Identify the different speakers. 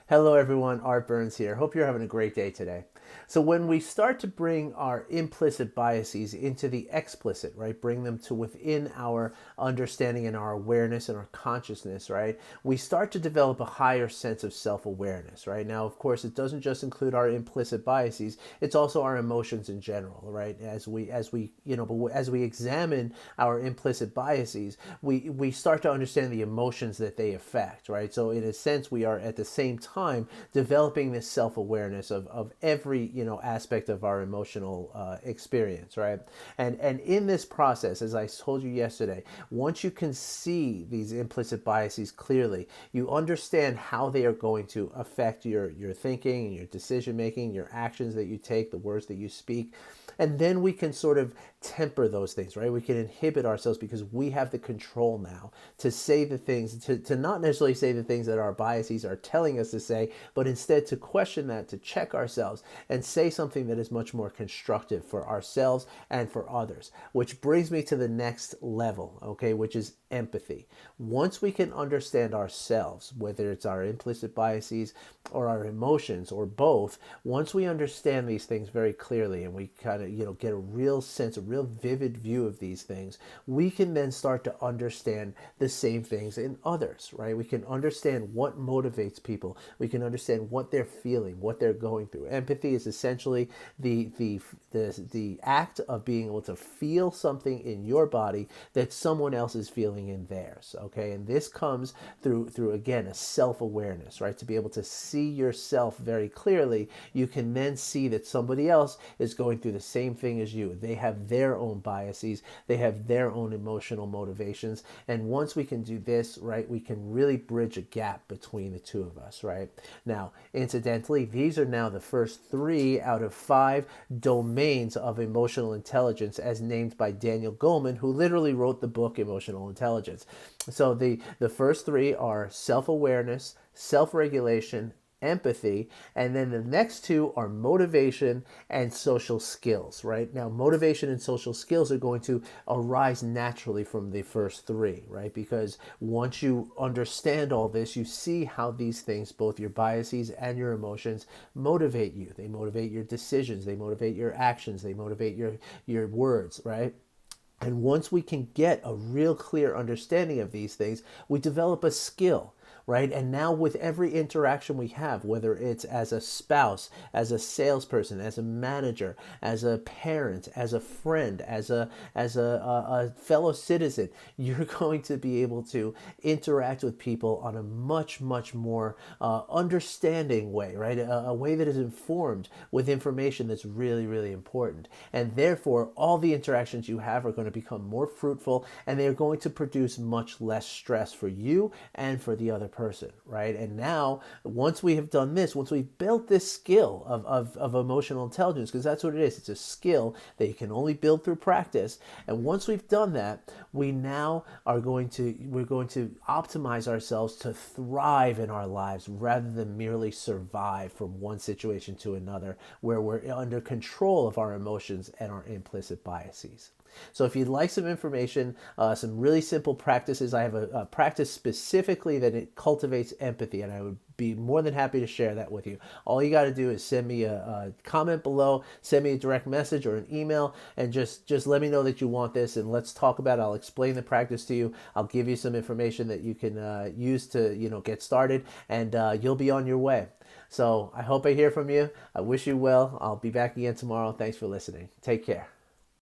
Speaker 1: Hello everyone, Art Burns here. Hope you're having a great day today. So when we start to bring our implicit biases into the explicit, right, bring them to within our understanding and our awareness and our consciousness, right, we start to develop a higher sense of self-awareness, right? Now, of course, it doesn't just include our implicit biases, it's also our emotions in general, right? As we examine our implicit biases, we start to understand the emotions that they affect, right? So in a sense, we are at the same time developing this self-awareness of every aspect of our emotional experience, right? And in this process, as I told you yesterday, once you can see these implicit biases clearly, you understand how they are going to affect your thinking and your decision making, your actions that you take, the words that you speak. And then we can sort of temper those things, right? We can inhibit ourselves because we have the control now to say the things, to not necessarily say the things that our biases are telling us to say, but instead to question that, to check ourselves and say something that is much more constructive for ourselves and for others. Which brings me to the next level, okay, which is empathy. Once we can understand ourselves, whether it's our implicit biases or our emotions or both, once we understand these things very clearly and we kind of get a real sense, a real vivid view of these things, we can then start to understand the same things in others, right? We can understand what motivates people. We can understand what they're feeling, what they're going through. Empathy is essentially the act of being able to feel something in your body that someone else is feeling in theirs, okay? And this comes through again a self-awareness, right? To be able to see yourself very clearly, you can then see that somebody else is going through the same thing as you. They have their own biases, they have their own emotional motivations, and once we can do this, right, we can really bridge a gap between the two of us, right? Now, incidentally, these are now the first 3 out of 5 domains of emotional intelligence as named by Daniel Goleman, who literally wrote the book Emotional Intelligence. So the first 3 are self-awareness, self-regulation, empathy, and then the next 2 are motivation and social skills, right? Now, motivation and social skills are going to arise naturally from the first 3, right? Because once you understand all this, you see how these things, both your biases and your emotions, motivate you. They motivate your decisions, they motivate your actions, they motivate your words, right? And once we can get a real clear understanding of these things, we develop a skill, right? And now with every interaction we have, whether it's as a spouse, as a salesperson, as a manager, as a parent, as a friend, as a fellow citizen, you're going to be able to interact with people on a much more understanding way, right? A way that is informed with information that's really important. And therefore, all the interactions you have are going to become more fruitful, and they're going to produce much less stress for you and for the other person, right? And now, once we have done this, once we've built this skill of emotional intelligence, because that's what it is, it's a skill that you can only build through practice. And once we've done that, we're going to optimize ourselves to thrive in our lives rather than merely survive from one situation to another, where we're under control of our emotions and our implicit biases. So if you'd like some information, some really simple practices, I have a practice specifically that it cultivates empathy, and I would be more than happy to share that with you. All you got to do is send me a comment below, send me a direct message or an email, and just let me know that you want this, and let's talk about it. I'll explain the practice to you. I'll give you some information that you can use to get started, and you'll be on your way. So I hope I hear from you. I wish you well. I'll be back again tomorrow. Thanks for listening. Take care.